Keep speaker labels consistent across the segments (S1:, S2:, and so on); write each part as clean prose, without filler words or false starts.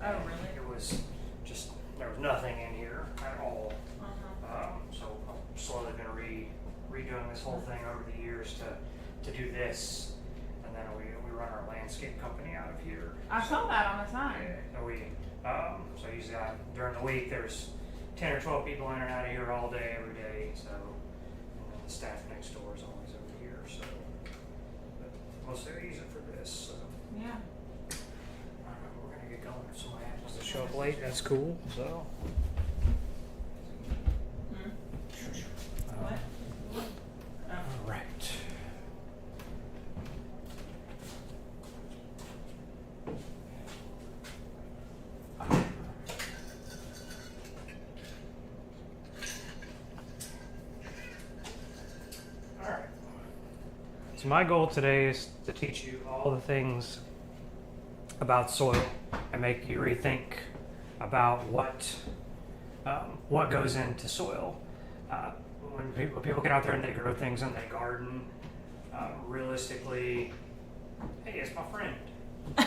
S1: Oh, really?
S2: It was just, there was nothing in here at all. So I'm slowly been redoing this whole thing over the years to do this. And then we run our landscape company out of here.
S1: I saw that on the sign.
S2: Yeah, so usually during the week there's 10 or 12 people in and out of here all day, every day. So, and then the staff next door is always over here. So, but mostly I use it for this. So.
S1: Yeah.
S2: All right, we're gonna get going. If somebody happens to show up late, that's cool. So.
S1: What?
S2: All right. So my goal today is to teach you all the things about soil and make you rethink about what goes into soil. When people get out there and they grow things and they garden, realistically, hey, it's my friend.
S3: It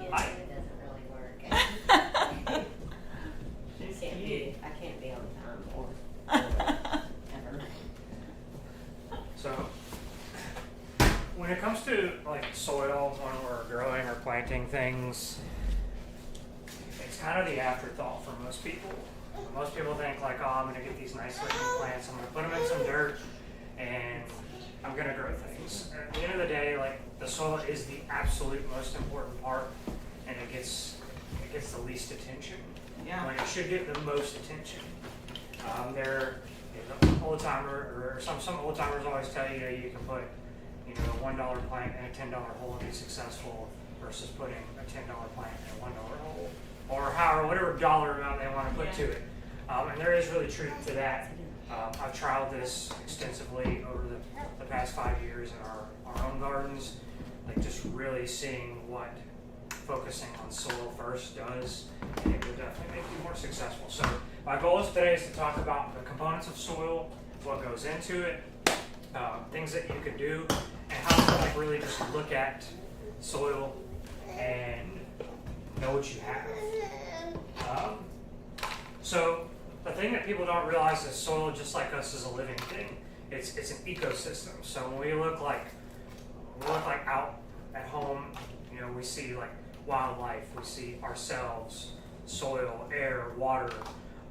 S3: doesn't really work. I can't be on time or ever.
S2: So, when it comes to like soil, when we're growing or planting things, it's kind of the afterthought for most people. Most people think like, oh, I'm going to get these nice looking plants, I'm going to put them in some dirt, and I'm going to grow things. At the end of the day, like the soil is the absolute most important part, and it gets the least attention.
S1: Yeah.
S2: When it should get the most attention. Old timer or some old timers always tell you that you can put a $1 plant in a $10 hole and be successful versus putting a $10 plant in a $1 hole, or whatever dollar amount they want to put to it. And there is really truth to that. I've trialed this extensively over the past 5 years in our own gardens, like just really seeing what focusing on soil first does, and it will definitely make you more successful. So my goal is today is to talk about the components of soil, what goes into it, things that you can do, and how to like really just look at soil and know what you have. So the thing that people don't realize is soil, just like us, is a living thing. It's an ecosystem. So when we look like out at home, we see like wildlife, we see ourselves, soil, air, water.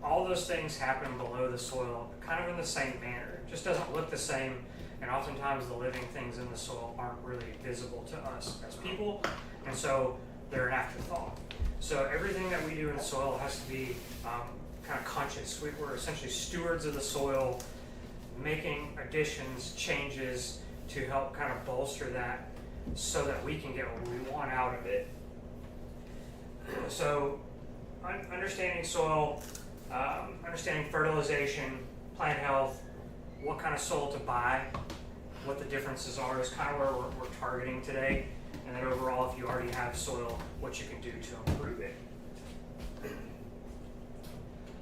S2: All those things happen below the soil, kind of in the same manner. It just doesn't look the same, and oftentimes the living things in the soil aren't really visible to us as people, and so they're an afterthought. So everything that we do in soil has to be kind of conscious. We're essentially stewards of the soil, making additions, changes to help kind of bolster that so that we can get what we want out of it. So understanding soil, understanding fertilization, plant health, what kind of soil to buy, what the differences are is kind of where we're targeting today. And then overall, if you already have soil, what you can do to improve it.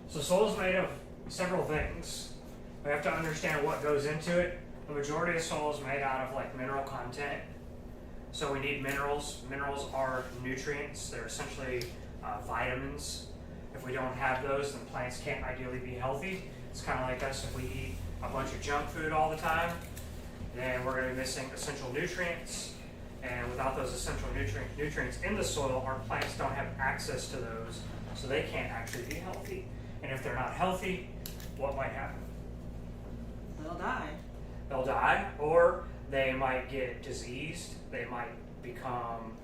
S2: So soil is made of several things. We have to understand what goes into it. The majority of soil is made out of like mineral content. So we need minerals. Minerals are nutrients. They're essentially vitamins. If we don't have those, then plants can't ideally be healthy. It's kind of like us. If we eat a bunch of junk food all the time, then we're going to be missing essential nutrients. And without those essential nutrients in the soil, our plants don't have access to those, so they can't actually be healthy. And if they're not healthy, what might happen?
S1: They'll die.
S2: They'll die, or they might get diseased. They might become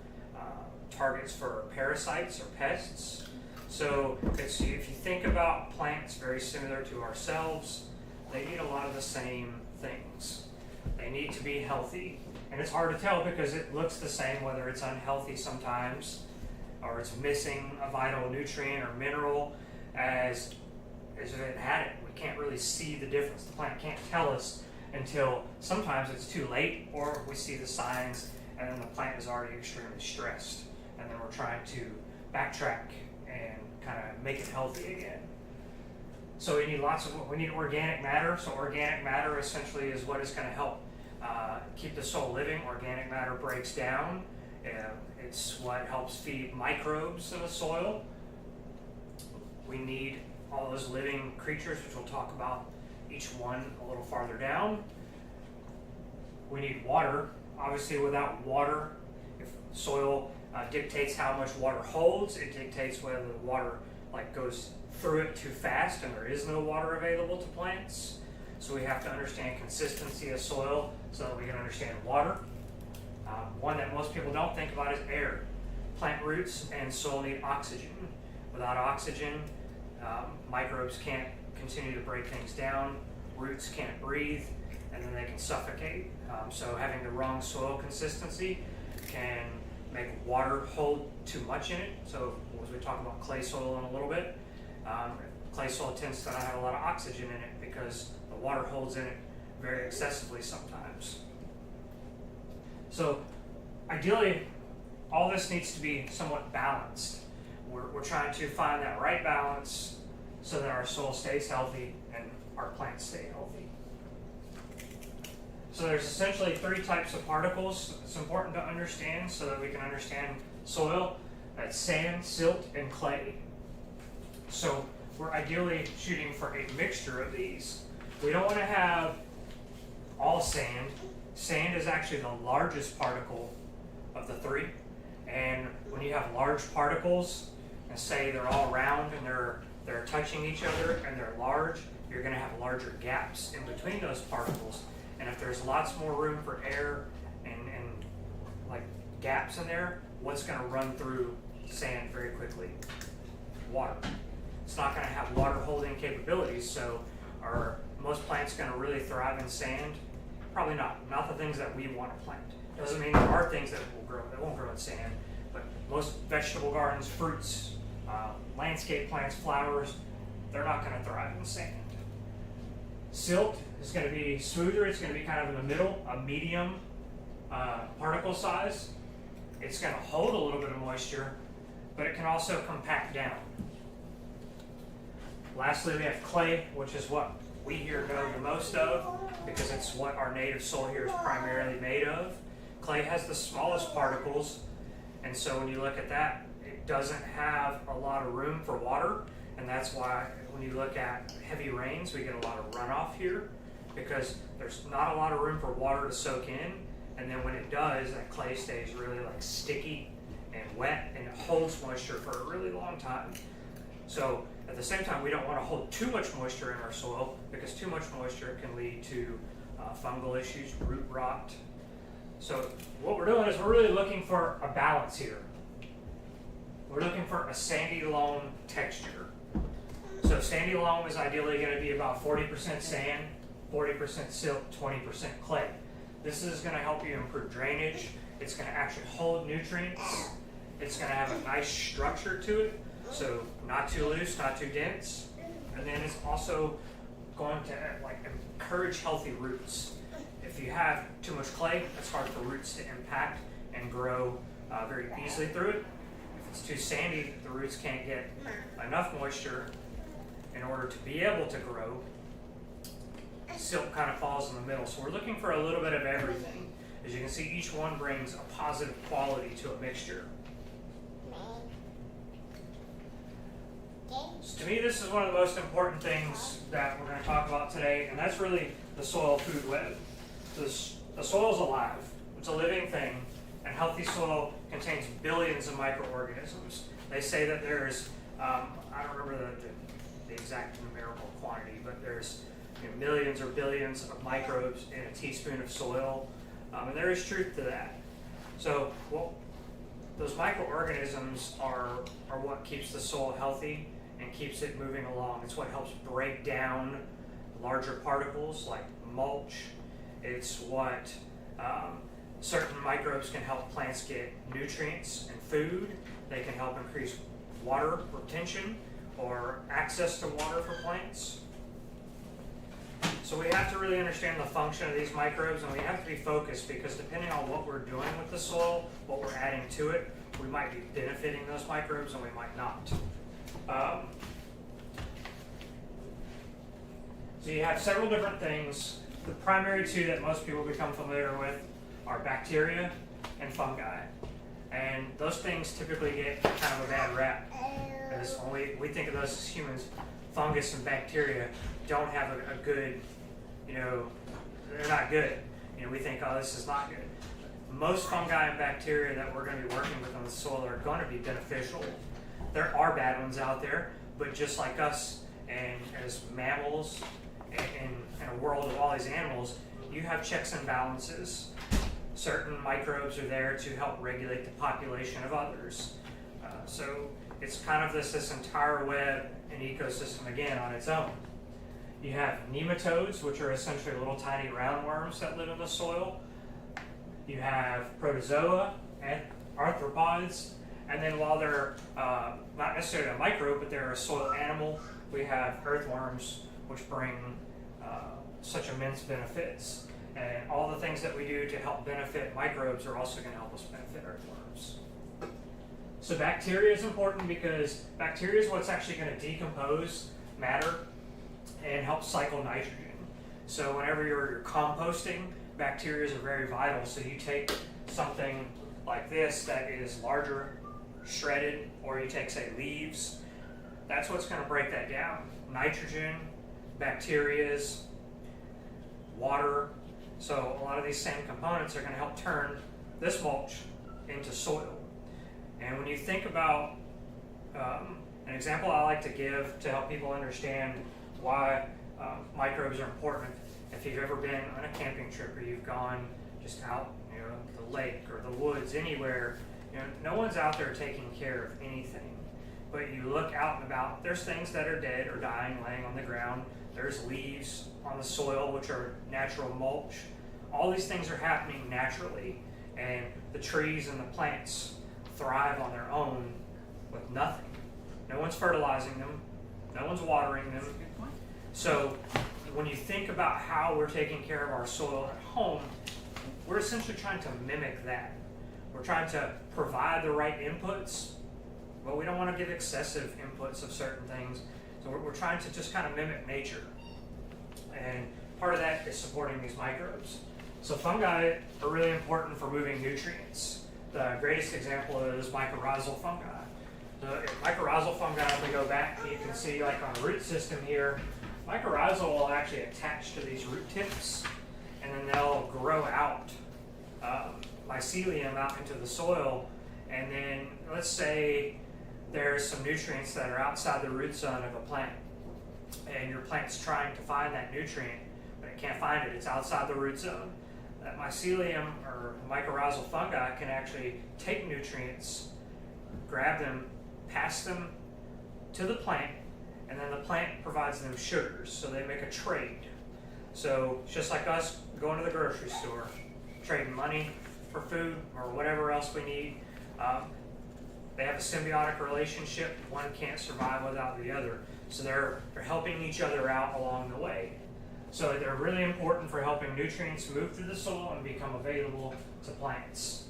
S2: targets for parasites or pests. So if you think about plants very similar to ourselves, they need a lot of the same things. They need to be healthy. And it's hard to tell because it looks the same, whether it's unhealthy sometimes or it's missing a vital nutrient or mineral as if it had it. We can't really see the difference. The plant can't tell us until sometimes it's too late, or we see the signs and then the plant is already extremely stressed. And then we're trying to backtrack and kind of make it healthy again. So we need organic matter. So organic matter essentially is what is going to help keep the soil living. Organic matter breaks down It's what helps feed microbes in the soil. We need all those living creatures, which we'll talk about each one a little farther down. We need water. Obviously, without water, if soil dictates how much water holds, it dictates whether the water goes through it too fast and there is no water available to plants. So we have to understand consistency of soil so that we can understand water. One that most people don't think about is air. Plant roots and soil need oxygen. Without oxygen, microbes can't continue to break things down, roots can't breathe, and then they can suffocate. So having the wrong soil consistency can make water hold too much in it. So as we talk about clay soil in a little bit, clay soil tends to not have a lot of oxygen in it because the water holds in it very excessively sometimes. So ideally, all this needs to be somewhat balanced. We're trying to find that right balance so that our soil stays healthy and our plants stay healthy. So there's essentially 3 types of particles it's important to understand so that we can understand soil. That's sand, silt, and clay. So we're ideally shooting for a mixture of these. We don't want to have all sand. Sand is actually the largest particle of the 3. And when you have large particles, and say they're all round and they're touching each other and they're large, you're going to have larger gaps in between those particles. And if there's lots more room for air and like gaps in there, what's going to run through sand very quickly? Water. It's not going to have water holding capabilities, so are most plants going to really thrive in sand? Probably not. Not the things that we want to plant. Doesn't mean there are things that won't grow in sand, but most vegetable gardens, fruits, landscape plants, flowers, they're not going to thrive in sand. Silt is going to be smoother. It's going to be kind of in the middle, a medium particle size. It's going to hold a little bit of moisture, but it can also compact down. Lastly, we have clay, which is what we here know the most of because it's what our native soil here is primarily made of. Clay has the smallest particles, and so when you look at that, it doesn't have a lot of room for water, and that's why when you look at heavy rains, we get a lot of runoff here because there's not a lot of room for water to soak in, and then when it does, that clay stays really sticky and wet, and it holds moisture for a really long time. So at the same time, we don't want to hold too much moisture in our soil because too much moisture can lead to fungal issues, root rot. So what we're doing is we're really looking for a balance here. We're looking for a sandy loam texture. So sandy loam is ideally going to be about 40% sand, 40% silt, 20% clay. This is going to help you improve drainage. It's going to actually hold nutrients. It's going to have a nice structure to it. So not too loose, not too dense. And then it's also going to encourage healthy roots. If you have too much clay, it's hard for roots to impact and grow very easily through it. If it's too sandy, the roots can't get enough moisture in order to be able to grow. Silt kind of falls in the middle. So we're looking for a little bit of everything. As you can see, each one brings a positive quality to a mixture. So to me, this is one of the most important things that we're going to talk about today, and that's really the soil food web. The soil is alive. It's a living thing, and healthy soil contains billions of microorganisms. They say that there's, I don't remember the exact numerical quantity, but there's millions or billions of microbes in a teaspoon of soil, and there is truth to that. So those microorganisms are what keeps the soil healthy and keeps it moving along. It's what helps break down larger particles like mulch. It's what certain microbes can help plants get nutrients and food. They can help increase water retention or access to water for plants. So we have to really understand the function of these microbes, and we have to be focused because depending on what we're doing with the soil, what we're adding to it, we might be benefiting those microbes and we might not. So you have several different things. The primary two that most people become familiar with are bacteria and fungi. And those things typically get kind of a bad rap. Because when we think of those as humans, fungus and bacteria don't have a good, they're not good. We think, oh, this is not good. Most fungi and bacteria that we're going to be working with on the soil are going to be beneficial. There are bad ones out there, but just like us and as mammals and in a world of all these animals, you have checks and balances. Certain microbes are there to help regulate the population of others. So it's kind of this entire web and ecosystem again on its own. You have nematodes, which are essentially little tiny roundworms that live in the soil. You have protozoa and arthropods, and then while they're not necessarily a microbe, but they're a soil animal, we have earthworms, which bring such immense benefits. And all the things that we do to help benefit microbes are also going to help us benefit earthworms. So bacteria is important because bacteria is what's actually going to decompose matter and help cycle nitrogen. So whenever you're composting, bacteria are very vital. So you take something like this that is larger, shredded, or you take, say, leaves, that's what's going to break that down. Nitrogen, bacterias, water. So a lot of these same components are going to help turn this mulch into soil. And when you think about an example I like to give to help people understand why microbes are important, if you've ever been on a camping trip or you've gone just out, the lake or the woods, anywhere, no one's out there taking care of anything. But you look out and about, there's things that are dead or dying, laying on the ground. There's leaves on the soil, which are natural mulch. All these things are happening naturally, and the trees and the plants thrive on their own with nothing. No one's fertilizing them, no one's watering them. So when you think about how we're taking care of our soil at home, we're essentially trying to mimic that. We're trying to provide the right inputs, but we don't want to give excessive inputs of certain things. So we're trying to just kind of mimic nature. And part of that is supporting these microbes. So fungi are really important for moving nutrients. The greatest example is mycorrhizal fungi. The mycorrhizal fungi, if we go back, you can see like on the root system here, mycorrhizal will actually attach to these root tips, and then they'll grow out mycelium out into the soil. And then let's say there's some nutrients that are outside the root zone of a plant, and your plant's trying to find that nutrient, but it can't find it, it's outside the root zone. That mycelium or mycorrhizal fungi can actually take nutrients, grab them, pass them to the plant, and then the plant provides them sugars, so they make a trade. So it's just like us going to the grocery store, trading money for food or whatever else we need. They have a symbiotic relationship. One can't survive without the other. So they're helping each other out along the way. So they're really important for helping nutrients move through the soil and become available to plants.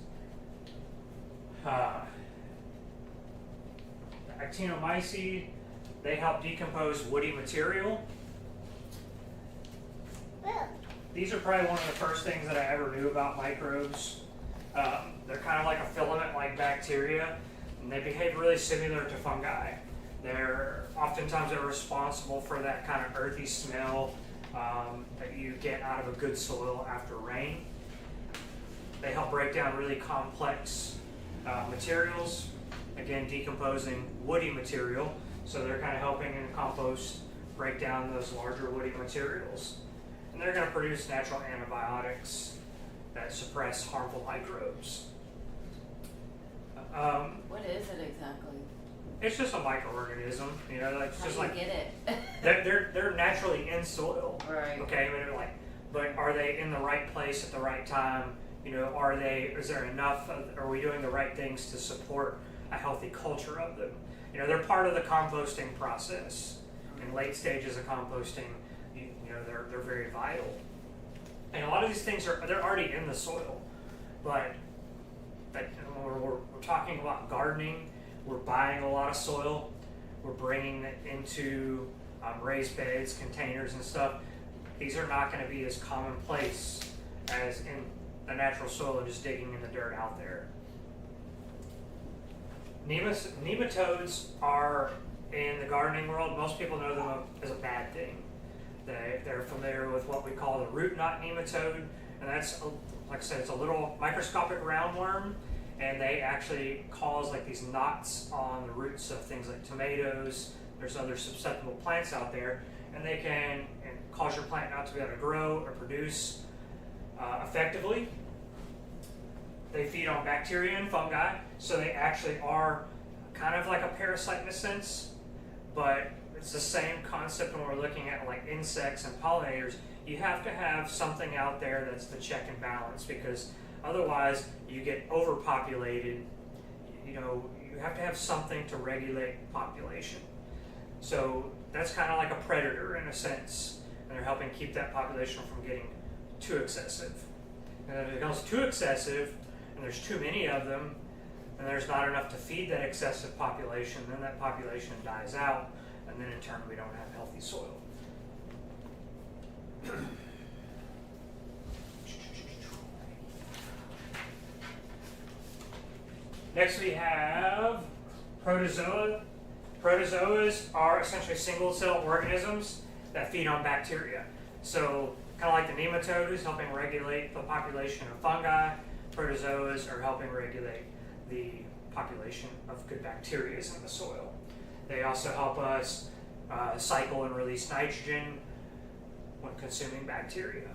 S2: Actinomycetes, they help decompose woody material. These are probably one of the first things that I ever knew about microbes. They're kind of like a filament-like bacteria, and they behave really similar to fungi. Oftentimes they're responsible for that kind of earthy smell that you get out of a good soil after rain. They help break down really complex materials, again decomposing woody material, so they're kind of helping in compost break down those larger woody materials. And they're going to produce natural antibiotics that suppress harmful microbes.
S4: What is it exactly?
S2: It's just a microorganism, it's
S4: How
S2: just
S4: do you
S2: like
S4: get it?
S2: they're naturally in soil.
S4: Right.
S2: Okay, but are they in the right place at the right time? Is there enough? Are we doing the right things to support a healthy culture of them? They're part of the composting process. In late stages of composting, they're very vital. And a lot of these things they're already in the soil, but when we're talking about gardening, we're buying a lot of soil, we're bringing it into raised beds, containers and stuff. These are not going to be as commonplace as in the natural soil and just digging in the dirt out there. Nematodes are, in the gardening world, most people know them as a bad thing. They're familiar with what we call the root knot nematode, and that's, like I said, it's a little microscopic roundworm, and they actually cause like these knots on the roots of things like tomatoes. There's other susceptible plants out there, and they can cause your plant not to be able to grow or produce effectively. They feed on bacteria and fungi, so they actually are kind of like a parasite in a sense, but it's the same concept when we're looking at like insects and pollinators. You have to have something out there that's the check and balance, because otherwise you get overpopulated. You know, you have to have something to regulate population. So that's kind of like a predator in a sense, and they're helping keep that population from getting too excessive. And if it becomes too excessive, and there's too many of them, and there's not enough to feed that excessive population, then that population dies out, and then in turn we don't have healthy soil. Next we have protozoa. Protozoas are essentially single-cell organisms that feed on bacteria. So kind of like the nematode is helping regulate the population of fungi, protozoas are helping regulate the population of good bacteria in the soil. They also help us cycle and release nitrogen when consuming bacteria.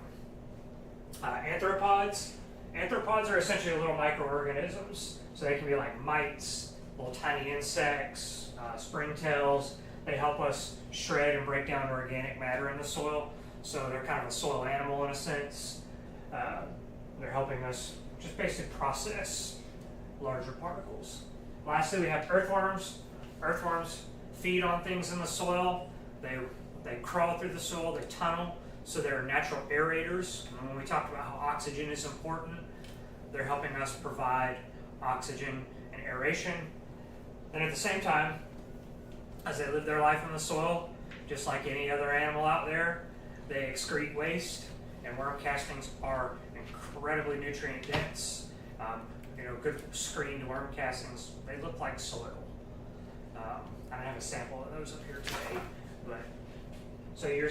S2: Arthropods. Arthropods are essentially little microorganisms. So they can be like mites, little tiny insects, springtails. They help us shred and break down organic matter in the soil. So they're kind of a soil animal in a sense. They're helping us just basically process larger particles. Lastly, we have earthworms. Earthworms feed on things in the soil. They crawl through the soil, they tunnel, so they're natural aerators. And when we talked about how oxygen is important, they're helping us provide oxygen and aeration. And at the same time, as they live their life in the soil, just like any other animal out there, they excrete waste, and worm castings are incredibly nutrient dense. Good screened worm castings, they look like soil. I don't have a sample of those up here today, but so you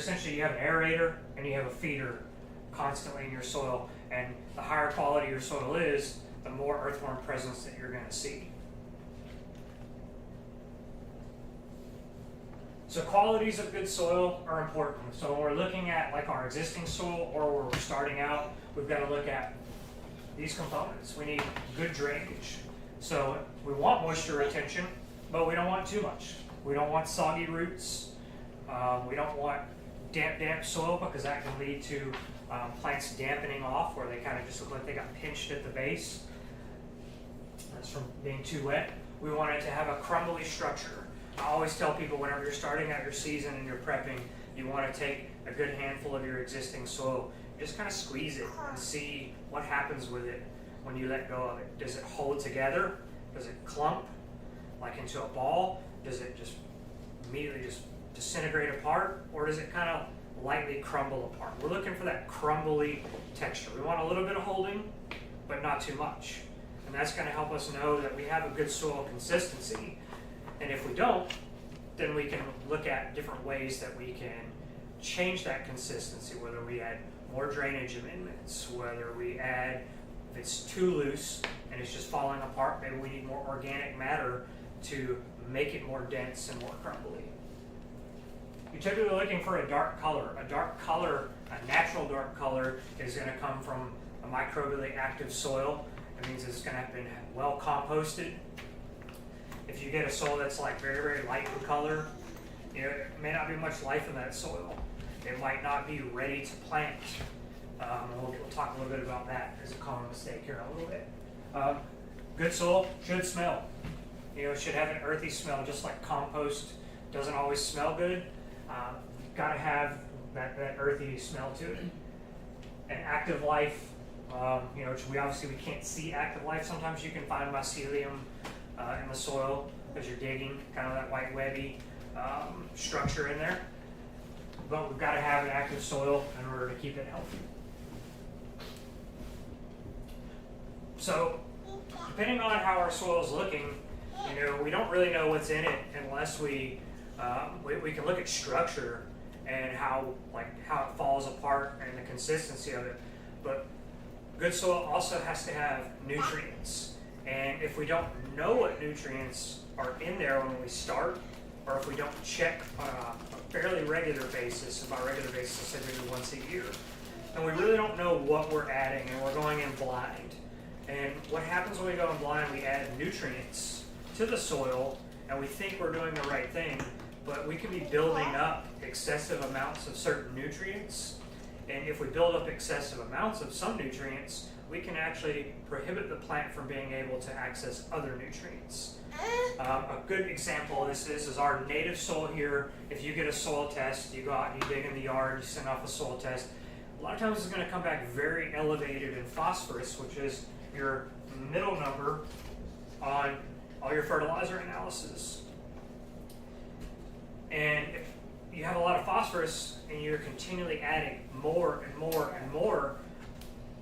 S2: have an aerator and you have a feeder constantly in your soil, and the higher quality your soil is, the more earthworm presence that you're going to see. So qualities of good soil are important. So when we're looking at like our existing soil or where we're starting out, we've got to look at these components. We need good drainage. So we want moisture retention, but we don't want too much. We don't want soggy roots. We don't want damp soil, because that can lead to plants dampening off, where they kind of just look like they got pinched at the base. That's from being too wet. We want it to have a crumbly structure. I always tell people, whenever you're starting out your season and you're prepping, you want to take a good handful of your existing soil, just kind of squeeze it and see what happens with it when you let go of it. Does it hold together? Does it clump like into a ball? Does it just immediately just disintegrate apart? Or does it kind of lightly crumble apart? We're looking for that crumbly texture. We want a little bit of holding, but not too much. And that's going to help us know that we have a good soil consistency. And if we don't, then we can look at different ways that we can change that consistency, whether we add more drainage amendments, whether we add, if it's too loose and it's just falling apart, maybe we need more organic matter to make it more dense and more crumbly. You're typically looking for a dark color. A dark color, a natural dark color, is going to come from a microbially active soil. It means it's going to have been well composted. If you get a soil that's like very, very light in color, it may not be much life in that soil. It might not be ready to plant. We'll talk a little bit about that as a common mistake here in a little bit. Good soil should smell. It should have an earthy smell, just like compost doesn't always smell good. You've got to have that earthy smell to it. And active life, which we can't see active life. Sometimes you can find mycelium in the soil as you're digging, kind of that white webby structure in there. But we've got to have an active soil in order to keep it healthy. So, depending on how our soil is looking, You know, we don't really know what's in it unless we can look at structure and how it falls apart and the consistency of it. But good soil also has to have nutrients. And if we don't know what nutrients are in there when we start, or if we don't check on a fairly regular basis, and by regular basis I say maybe once a year, and we really don't know what we're adding, and we're going in blind. And what happens when we go in blind, we add nutrients to the soil, and we think we're doing the right thing, but we can be building up excessive amounts of certain nutrients. And if we build up excessive amounts of some nutrients, we can actually prohibit the plant from being able to access other nutrients. A good example of this is our native soil here. If you get a soil test, you go out and you dig in the yard, you send off a soil test, a lot of times it's going to come back very elevated in phosphorus, which is your middle number on all your fertilizer analysis. And if you have a lot of phosphorus and you're continually adding more and more and more,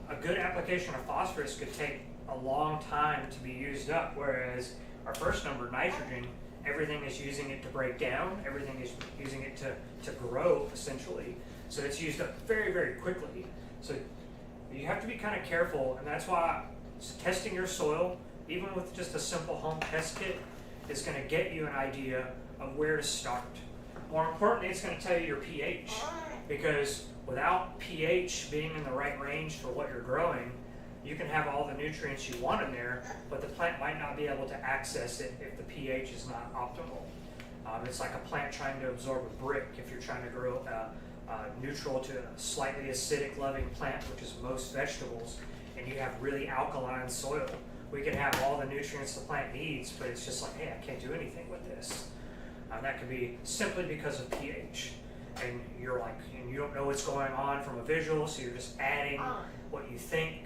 S2: a good application of phosphorus could take a long time to be used up, whereas our first number, nitrogen, everything is using it to break down, everything is using it to grow, essentially. So it's used up very, very quickly. So you have to be kind of careful, and that's why testing your soil, even with just a simple home test kit, is going to get you an idea of where to start. More importantly, it's going to tell you your pH, because without pH being in the right range for what you're growing, you can have all the nutrients you want in there, but the plant might not be able to access it if the pH is not optimal. It's like a plant trying to absorb a brick. If you're trying to grow a neutral to a slightly acidic loving plant, which is most vegetables, and you have really alkaline soil, we can have all the nutrients the plant needs, but it's just like, hey, I can't do anything with this. That could be simply because of pH. And you're like, and you don't know what's going on from a visual, so you're just adding what you think.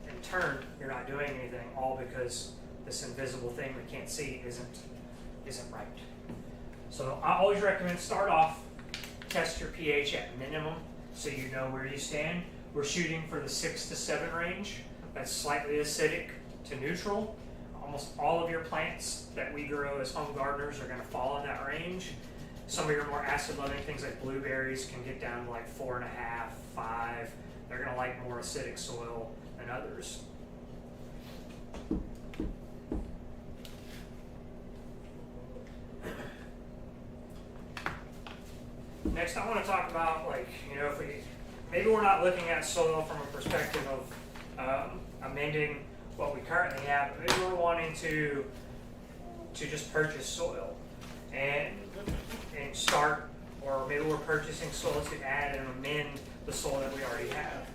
S2: In turn, you're not doing anything, all because this invisible thing we can't see isn't right. So I always recommend start off, test your pH at minimum, so you know where you stand. We're shooting for the 6 to 7 range. That's slightly acidic to neutral. Almost all of your plants that we grow as home gardeners are going to fall in that range. Some of your more acid-loving things like blueberries can get down to like 4.5, 5. They're going to like more acidic soil than others. Next, I want to talk about, like, you know, if maybe we're not looking at soil from a perspective of amending what we currently have, but maybe we're wanting to just purchase soil and start, or maybe we're purchasing soil to add and amend the soil that we already have.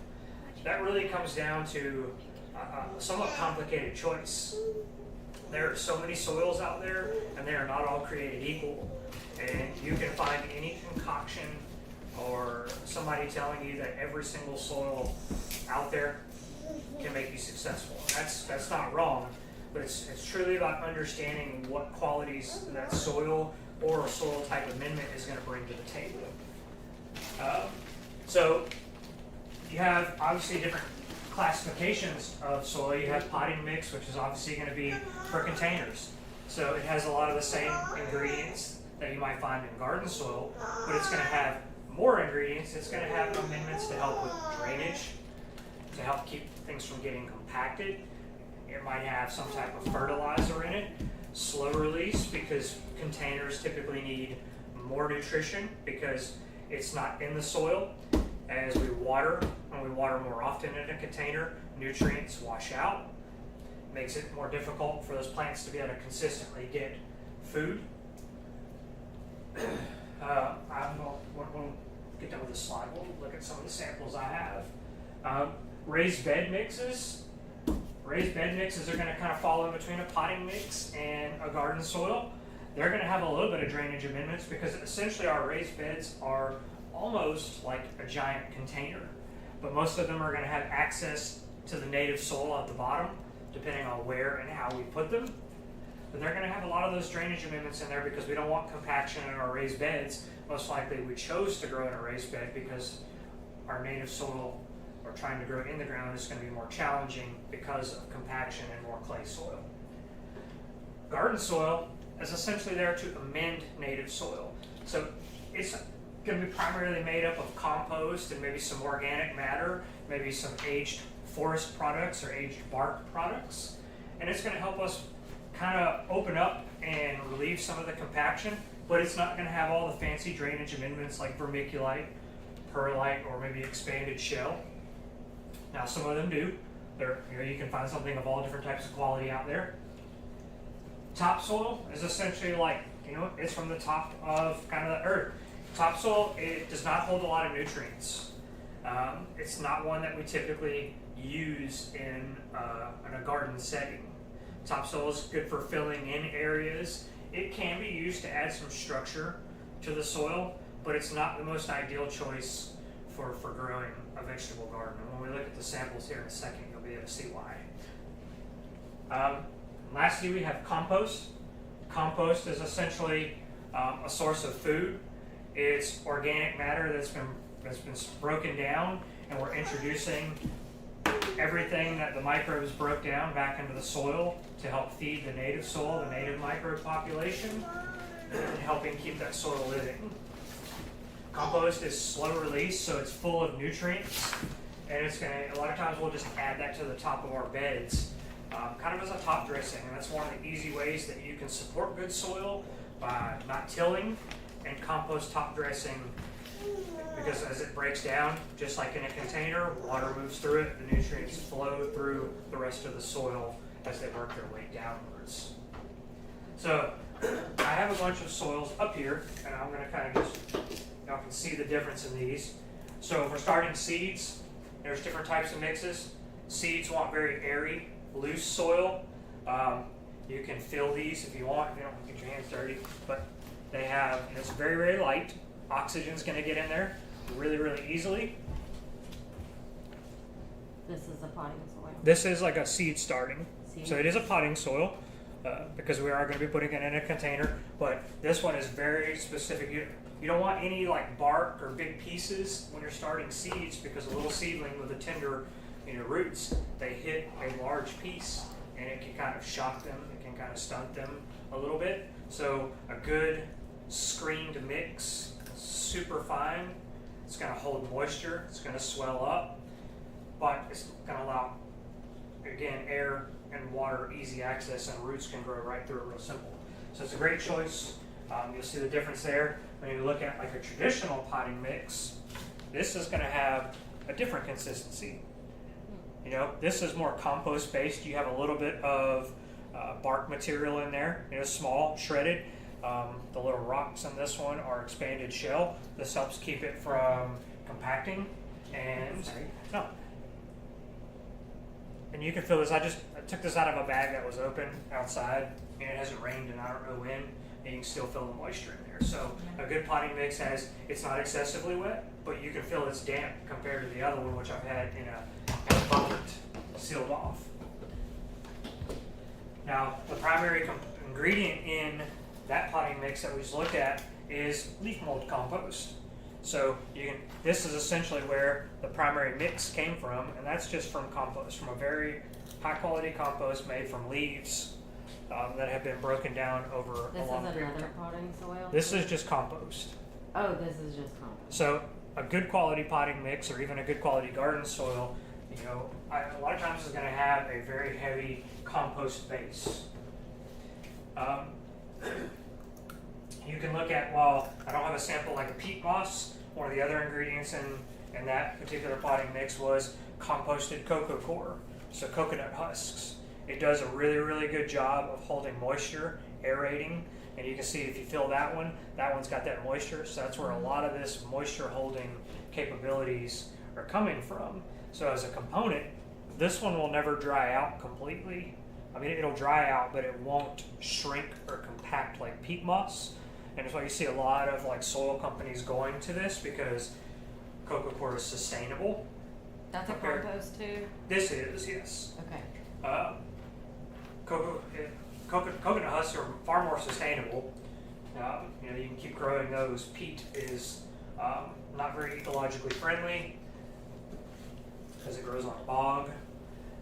S2: That really comes down to a somewhat complicated choice. There are so many soils out there, and they are not all created equal. And you can find any concoction or somebody telling you that every single soil out there can make you successful. And that's not wrong, but it's truly about understanding what qualities that soil or a soil type amendment is going to bring to the table. So you have obviously different classifications of soil. You have potting mix, which is obviously going to be for containers. So it has a lot of the same ingredients that you might find in garden soil, but it's going to have more ingredients. It's going to have amendments to help with drainage, to help keep things from getting compacted. It might have some type of fertilizer in it, slow release, because containers typically need more nutrition because it's not in the soil. As we water, when we water more often in a container, nutrients wash out. Makes it more difficult for those plants to be able to consistently get food. We'll get done with this slide. We'll look at some of the samples I have. Raised bed mixes. Raised bed mixes are going to kind of fall in between a potting mix and a garden soil. They're going to have a little bit of drainage amendments because essentially our raised beds are almost like a giant container, but most of them are going to have access to the native soil at the bottom, depending on where and how we put them. But they're going to have a lot of those drainage amendments in there because we don't want compaction in our raised beds. Most likely we chose to grow in a raised bed because our native soil, or trying to grow in the ground, is going to be more challenging because of compaction and more clay soil. garden soil is essentially there to amend native soil. So it's going to be primarily made up of compost and maybe some organic matter, maybe some aged forest products or aged bark products. And it's going to help us kind of open up and relieve some of the compaction, but it's not going to have all the fancy drainage amendments like vermiculite, perlite, or maybe expanded shell. Now some of them do. You can find something of all different types of quality out there. Topsoil is essentially like, it's from the top of kind of the earth. Topsoil, it does not hold a lot of nutrients. It's not one that we typically use in a garden setting. Topsoil is good for filling in areas. It can be used to add some structure to the soil, but it's not the most ideal choice for growing a vegetable garden. And when we look at the samples here in a second, you'll be able to see why. Lastly, we have compost. Compost is essentially a source of food. It's organic matter that's been broken down, and we're introducing everything that the microbes broke down back into the soil to help feed the native soil, the native microbe population, and helping keep that soil living. Compost is slow release, so it's full of nutrients, and a lot of times we'll just add that to the top of our beds, kind of as a top dressing. And that's one of the easy ways that you can support good soil by not tilling and compost top dressing, because as it breaks down, just like in a container, water moves through it, the nutrients flow through the rest of the soil as they work their way downwards. So I have a bunch of soils up here, and I'm going to kind of y'all can see the difference in these. So if we're starting seeds, there's different types of mixes. Seeds want very airy, loose soil. You can fill these if you want. You don't want to get your hands dirty, but they have, it's very, very light. Oxygen's going to get in there really, really easily.
S3: This is a potting soil.
S2: This is like a seed starting.
S3: Seed?
S2: So it is a potting soil because we are going to be putting it in a container, but this one is very specific. You don't want any like bark or big pieces when you're starting seeds, because a little seedling with a tender roots, they hit a large piece and it can kind of shock them, it can kind of stunt them a little bit. So a good screened mix, super fine, it's going to hold moisture, it's going to swell up, but it's going to allow, again, air and water easy access, and roots can grow right through it real simple. So it's a great choice. You'll see the difference there. When you look at like a traditional potting mix, this is going to have a different consistency. This is more compost based. You have a little bit of bark material in there, small, shredded. The little rocks in this one are expanded shell. This helps keep it from compacting. And you can feel this. I took this out of a bag that was open outside, and it hasn't rained and I don't know when, and you can still feel the moisture in there. So a good potting mix it's not excessively wet, but you can feel it's damp compared to the other one, which I've had in a bucket sealed off. Now, the primary ingredient in that potting mix that we just looked at is leaf mold compost. So this is essentially where the primary mix came from, and that's just from compost, from a very high quality compost made from leaves that have been broken down over a long period of time.
S3: This is another potting soil?
S2: This is just compost.
S3: Oh, this is just compost.
S2: So a good quality potting mix, or even a good quality garden soil, a lot of times is going to have a very heavy compost base. You can look at, I don't have a sample like a peat moss. One of the other ingredients in that particular potting mix was composted coco coir, so coconut husks. It does a really, really good job of holding moisture, aerating, and you can see if you fill that one's got that moisture, so that's where a lot of this moisture holding capabilities are coming from. So as a component, this one will never dry out completely. I mean, it'll dry out, but it won't shrink or compact like peat moss. And that's why you see a lot of like soil companies going to this, because coco coir is sustainable.
S3: That's a compost too?
S2: This is, yes.
S3: Okay.
S2: Coconut husks are far more sustainable. You can keep growing those. Peat is not very ecologically friendly because it grows on a bog,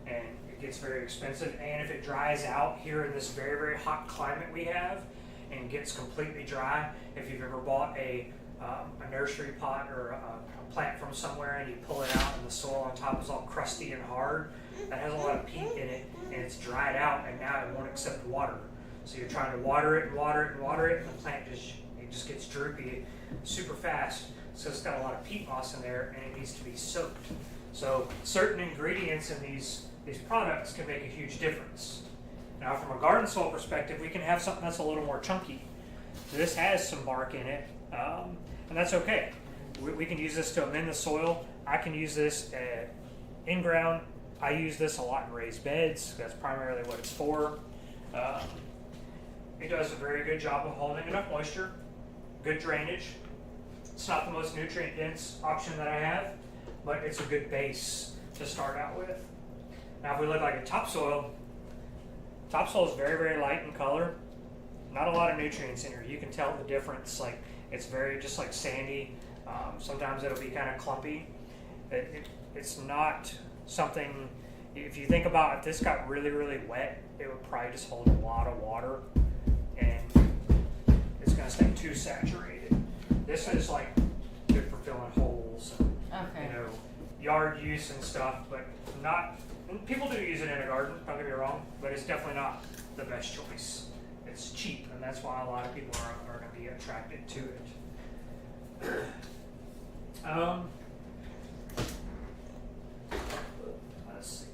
S2: and gets very expensive, and if it dries out here in this very, very hot climate we have and gets completely dry, if you've ever bought a nursery pot or a plant from somewhere and you pull it out and the soil on top is all crusty and hard, that has a lot of peat in it, and it's dried out and now it won't accept water. So you're trying to water it and water it and water it, and the plant just gets droopy super fast. So it's got a lot of peat moss in there and it needs to be soaked. So certain ingredients in these products can make a huge difference. Now from a garden soil perspective, we can have something that's a little more chunky. This has some bark in it, and that's okay. We can use this to amend the soil. I can use this in ground. I use this a lot in raised beds. That's primarily what it's for. It does a very good job of holding enough moisture, good drainage. It's not the most nutrient dense option that I have, but it's a good base to start out with. Now if we look like a topsoil is very, very light in color. Not a lot of nutrients in here. You can tell the difference. Like it's very just like sandy. Sometimes it'll be kind of clumpy. It's not something, if you think about if this got really, really wet, it would probably just hold a lot of water and it's going to stay too saturated. This is like good for filling holes and
S3: Okay.
S2: you know, yard use and stuff, but not, and people do use it in a garden, don't get me wrong, but it's definitely not the best choice. It's cheap, and that's why a lot of people are going to be attracted to it. Let's see.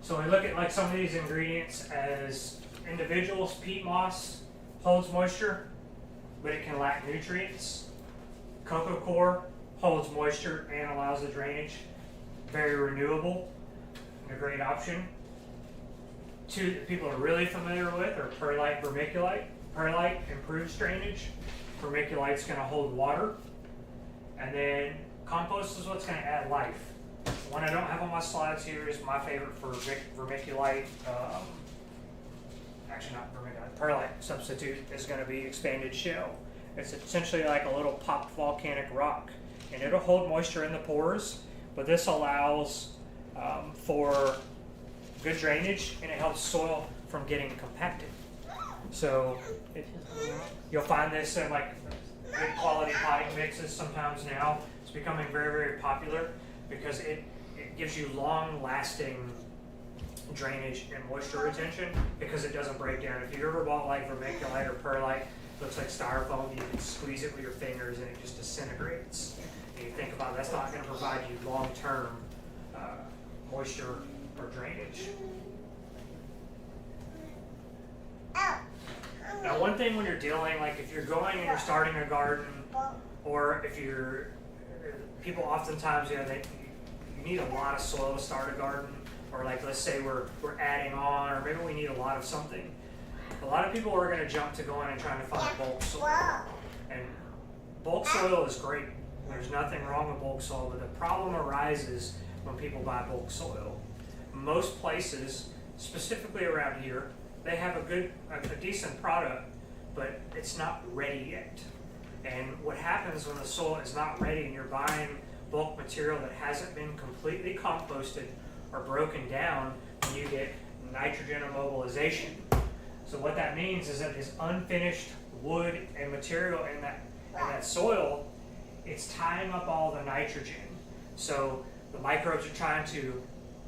S2: So we look at like some of these ingredients as individuals. Peat moss holds moisture, but it can lack nutrients. Coco coir holds moisture and allows the drainage. Very renewable, a great option. Two that people are really familiar with are perlite, vermiculite. Perlite improves drainage. Vermiculite's going to hold water. And then compost is what's going to add life. One I don't have on my slides here is my favorite for vermiculite. Actually not vermiculite, perlite substitute is going to be expanded shell. It's essentially like a little popped volcanic rock. And it'll hold moisture in the pores, but this allows for good drainage and it helps soil from getting compacted. So you'll find this in like good quality potting mixes sometimes now. It's becoming very, very popular because it gives you long lasting drainage and moisture retention because it doesn't break down. If you ever bought like vermiculite or perlite, it looks like styrofoam, you can squeeze it with your fingers and it just disintegrates. And you think about it, that's not going to provide you long-term moisture or drainage. Now one thing when you're dealing, like if you're going and you're starting a garden, or if you're, people oftentimes, you know, you need a lot of soil to start a garden, or like let's say we're adding on, or maybe we need a lot of something. A lot of people are going to jump to going and trying to find bulk soil. And bulk soil is great. There's nothing wrong with bulk soil, but the problem arises when people buy bulk soil. Most places, specifically around here, they have a decent product, but it's not ready yet. And what happens when the soil is not ready and you're buying bulk material that hasn't been completely composted or broken down, you get nitrogen immobilization. So what that means is that this unfinished wood and material in that soil, it's tying up all the nitrogen. So the microbes are trying to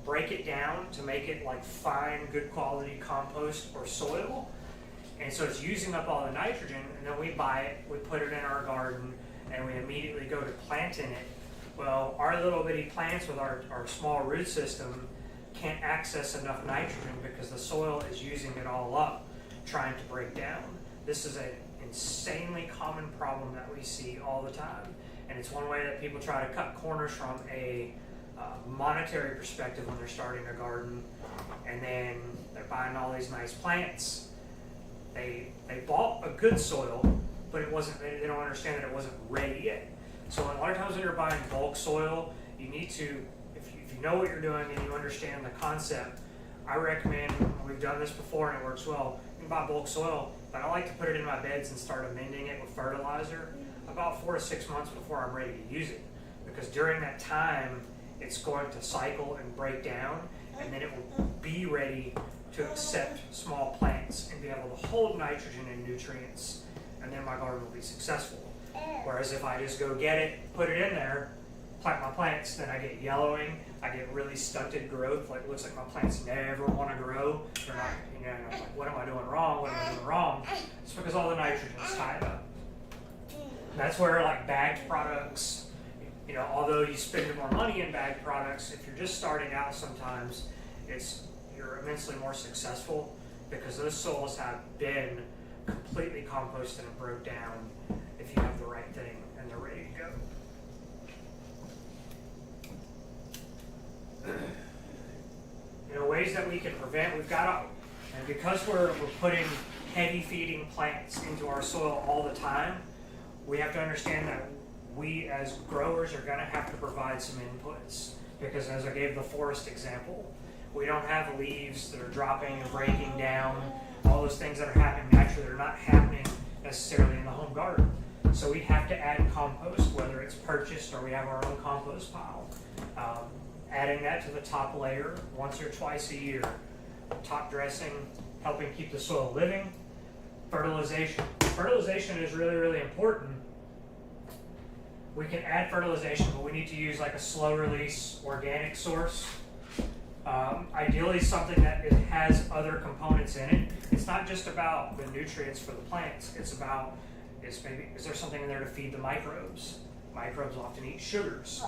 S2: break it down to make it like fine, good quality compost or soil. And so it's using up all the nitrogen, and then we buy it, we put it in our garden, and we immediately go to planting it. Well, our little bitty plants with our small root system can't access enough nitrogen because the soil is using it all up, trying to break down. This is an insanely common problem that we see all the time. And it's one way that people try to cut corners from a monetary perspective when they're starting a garden, and then they're buying all these nice plants. They bought a good soil, but it wasn't. They don't understand that it wasn't ready yet. So a lot of times when you're buying bulk soil, you need to, if you know what you're doing and you understand the concept, I recommend, we've done this before and it works well, you can buy bulk soil, but I like to put it in my beds and start amending it with fertilizer about 4 to 6 months before I'm ready to use it. Because during that time, it's going to cycle and break down, and then it will be ready to accept small plants and be able to hold nitrogen and nutrients, and then my garden will be successful. Whereas if I just go get it, put it in there, plant my plants, then I get yellowing, I get really stunted growth, like it looks like my plants never want to grow. They're not, you know, I'm like, what am I doing wrong? What am I doing wrong? It's because all the nitrogen is tied up. That's where like bagged products, you know, although you spend more money in bagged products, if you're just starting out sometimes, you're immensely more successful because those soils have been completely composted and broke down if you have the right thing and they're ready to go. You know, ways that we can prevent, we've got to, and because we're putting heavy feeding plants into our soil all the time, we have to understand that we as growers are going to have to provide some inputs, because as I gave the forest example, we don't have leaves that are dropping and breaking down. All those things that are happening naturally, they're not happening necessarily in the home garden. So we have to add compost, whether it's purchased or we have our own compost pile. Adding that to the top layer once or twice a year. Top dressing, helping keep the soil living. Fertilization. Fertilization is really, really important. We can add fertilization, but we need to use like a slow release organic source. Ideally something that has other components in it. It's not just about the nutrients for the plants. It's about, is there something in there to feed the microbes? Microbes often eat sugars.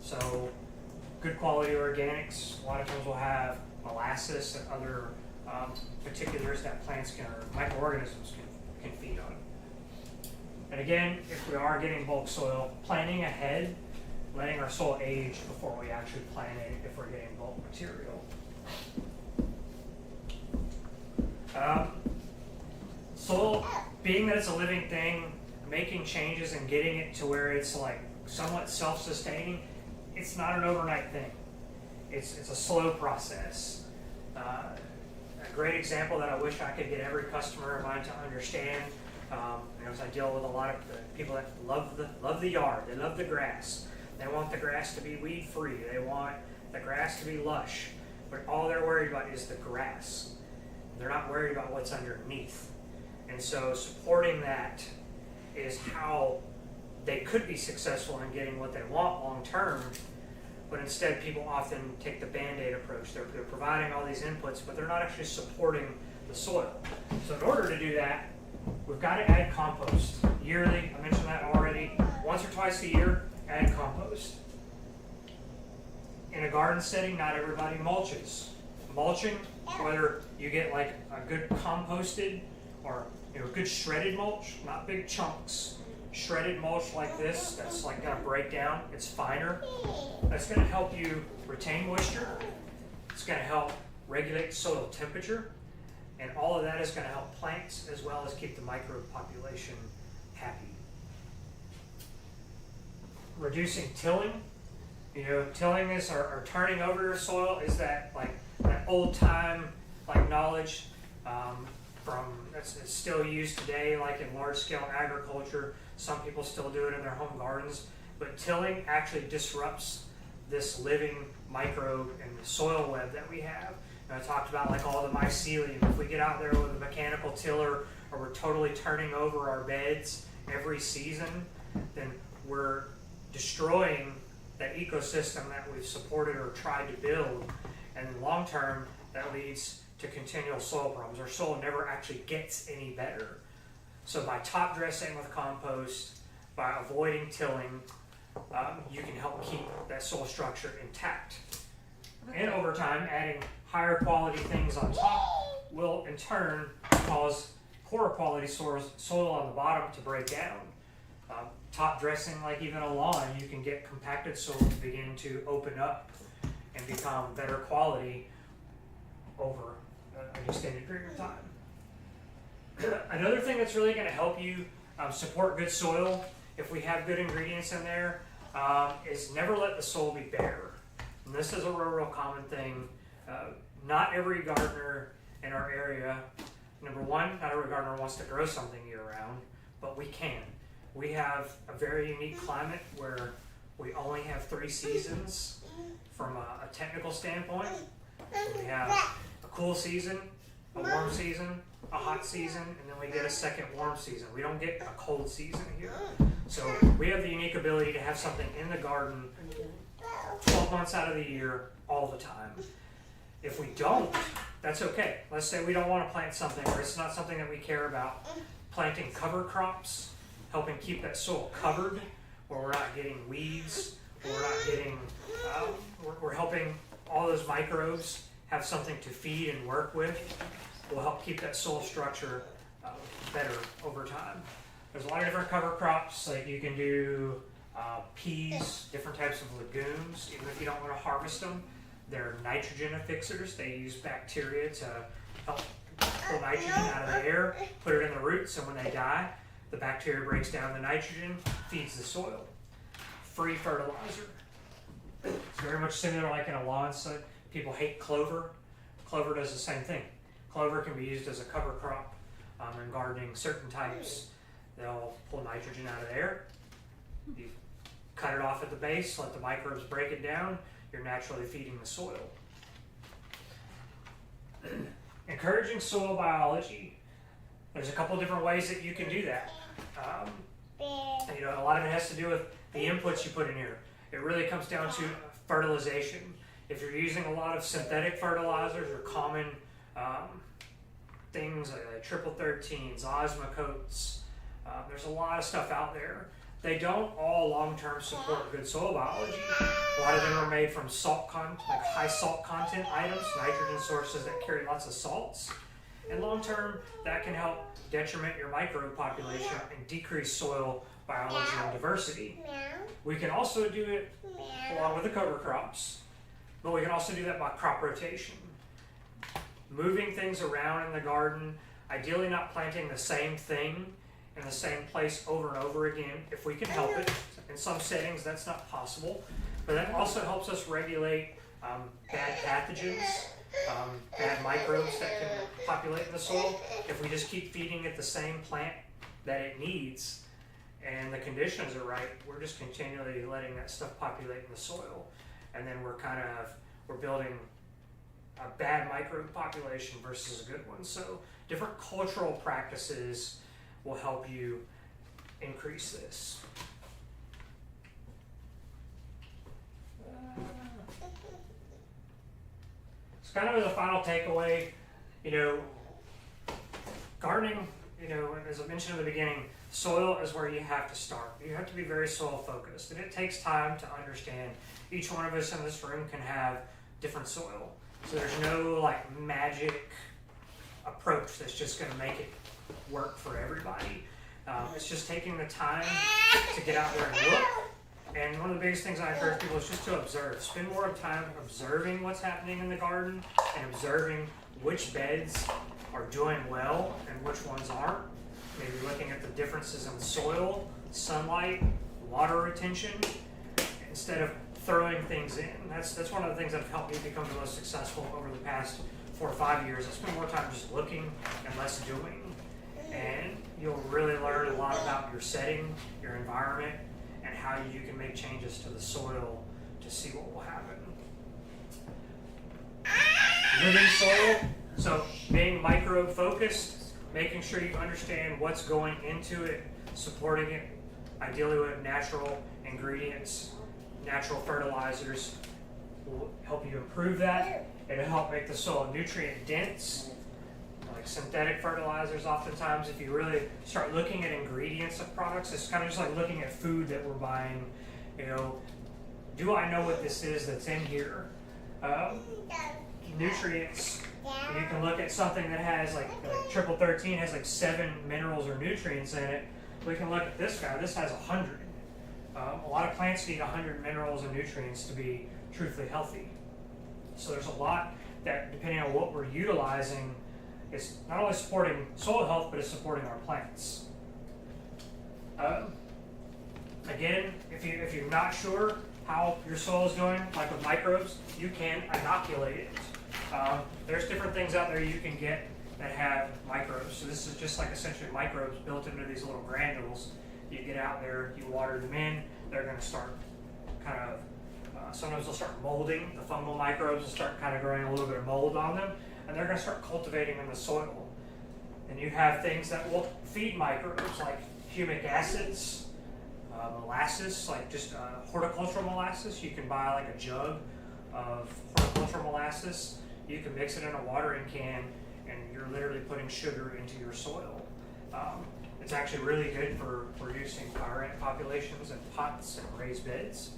S2: So good quality organics, a lot of times will have molasses and other particulars that plants can, or microorganisms can feed on. And again, if we are getting bulk soil, planting ahead, letting our soil age before we actually plant it if we're getting bulk material. Soil, being that it's a living thing, making changes and getting it to where it's like somewhat self-sustaining, it's not an overnight thing. It's a slow process. A great example that I wish I could get every customer of mine to understand, because I deal with a lot of people that love the yard, they love the grass. They want the grass to be weed free. They want the grass to be lush. But all they're worried about is the grass. They're not worried about what's underneath. And so supporting that is how they could be successful in getting what they want long term. But instead, people often take the Band-Aid approach. They're providing all these inputs, but they're not actually supporting the soil. So in order to do that, we've got to add compost yearly. I mentioned that already. Once or twice a year, add compost. In a garden setting, not everybody mulches. Mulching, whether you get like a good composted or good shredded mulch, not big chunks. Shredded mulch like this, that's like going to break down, it's finer. That's going to help you retain moisture. It's going to help regulate soil temperature. And all of that is going to help plants as well as keep the microbe population happy. Reducing tilling. Tilling is or turning over your soil is that like that old time like knowledge it's still used today, like in large scale agriculture. Some people still do it in their home gardens, but tilling actually disrupts this living microbe and the soil web that we have. And I talked about like all the mycelium. If we get out there with a mechanical tiller or we're totally turning over our beds every season, then we're destroying that ecosystem that we've supported or tried to build. And in the long term, that leads to continual soil problems. Our soil never actually gets any better. So by top dressing with compost, by avoiding tilling, you can help keep that soil structure intact. And over time, adding higher quality things on top will in turn cause poorer quality soil on the bottom to break down. Top dressing, like even a lawn, you can get compacted soil to begin to open up and become better quality over an extended period of time. Another thing that's really going to help you support good soil, if we have good ingredients in there, is never let the soil be bare. And this is a real common thing. Not every gardener in our area, number one, not every gardener wants to grow something year round, but we can. We have a very unique climate where we only have 3 seasons from a technical standpoint. We have a cool season, a warm season, a hot season, and then we get a second warm season. We don't get a cold season here. So we have the unique ability to have something in the garden 12 months out of the year, all the time. If we don't, that's okay. Let's say we don't want to plant something, or it's not something that we care about. Planting cover crops, helping keep that soil covered, where we're not getting weeds, where we're not getting, we're helping all those microbes have something to feed and work with, will help keep that soil structure better over time. There's a lot of different cover crops, like you can do peas, different types of legumes, even if you don't want to harvest them. They're nitrogen affixers. They use bacteria to help pull nitrogen out of the air, put it in the roots, and when they die, the bacteria breaks down the nitrogen, feeds the soil. Free fertilizer. It's very much similar like in a lawn. So people hate clover. Clover does the same thing. Clover can be used as a cover crop in gardening, certain types. They'll pull nitrogen out of the air. You cut it off at the base, let the microbes break it down. You're naturally feeding the soil. Encouraging soil biology. There's a couple different ways that you can do that. You know, a lot of it has to do with the inputs you put in here. It really comes down to fertilization. If you're using a lot of synthetic fertilizers or common things like triple 13s, osmocotes, there's a lot of stuff out there. They don't all long-term support good soil biology. A lot of them are made from salt content, like high salt content items, nitrogen sources that carry lots of salts. And long-term, that can help detriment your microbe population and decrease soil biology and diversity. We can also do it along with the cover crops, but we can also do that by crop rotation. Moving things around in the garden, ideally not planting the same thing in the same place over and over again if we can help it. In some settings that's not possible, but that also helps us regulate bad pathogens, bad microbes that can populate in the soil. If we just keep feeding it the same plant that it needs and the conditions are right, we're just continually letting that stuff populate in the soil, and then we're building a bad microbe population versus a good one. So different cultural practices will help you increase this. It's kind of the final takeaway, you know, gardening, you know, as I mentioned in the beginning, soil is where you have to start. You have to be very soil focused, and it takes time to understand. Each one of us in this room can have different soil. So there's no like magic approach that's just going to make it work for everybody. It's just taking the time to get out there and look. And one of the biggest things I encourage people is just to observe. Spend more time observing what's happening in the garden and observing which beds are doing well and which ones aren't. Maybe looking at the differences in soil, sunlight, water retention, instead of throwing things in. That's one of the things that have helped me become the most successful over the past 4 or 5 years. I spend more time just looking and less doing. And you'll really learn a lot about your setting, your environment, and how you can make changes to the soil to see what will happen. Living soil, so being microbe focused, making sure you understand what's going into it, supporting it, ideally with natural ingredients, natural fertilizers will help you improve that. It'll help make the soil nutrient dense. Like synthetic fertilizers, oftentimes, if you really start looking at ingredients of products, it's kind of just like looking at food that we're buying. You know, do I know what this is that's in here? Nutrients. You can look at something that has like triple 13 has like 7 minerals or nutrients in it. We can look at this guy. This has 100. A lot of plants need 100 minerals and nutrients to be truthfully healthy. So there's a lot that, depending on what we're utilizing, it's not only supporting soil health, but it's supporting our plants. Again, if you're not sure how your soil is doing, like with microbes, you can inoculate it. There's different things out there you can get that have microbes. So this is just like essentially microbes built into these little granules. You get out there, you water them in, they're going to start kind of Sometimes they'll start molding. The fungal microbes will start kind of growing a little bit of mold on them, and they're going to start cultivating in the soil. And you have things that will feed microbes like humic acids, molasses, like just horticultural molasses. You can buy like a jug of horticultural molasses. You can mix it in a watering can, and you're literally putting sugar into your soil. It's actually really good for reducing fire ant populations in pots and raised beds.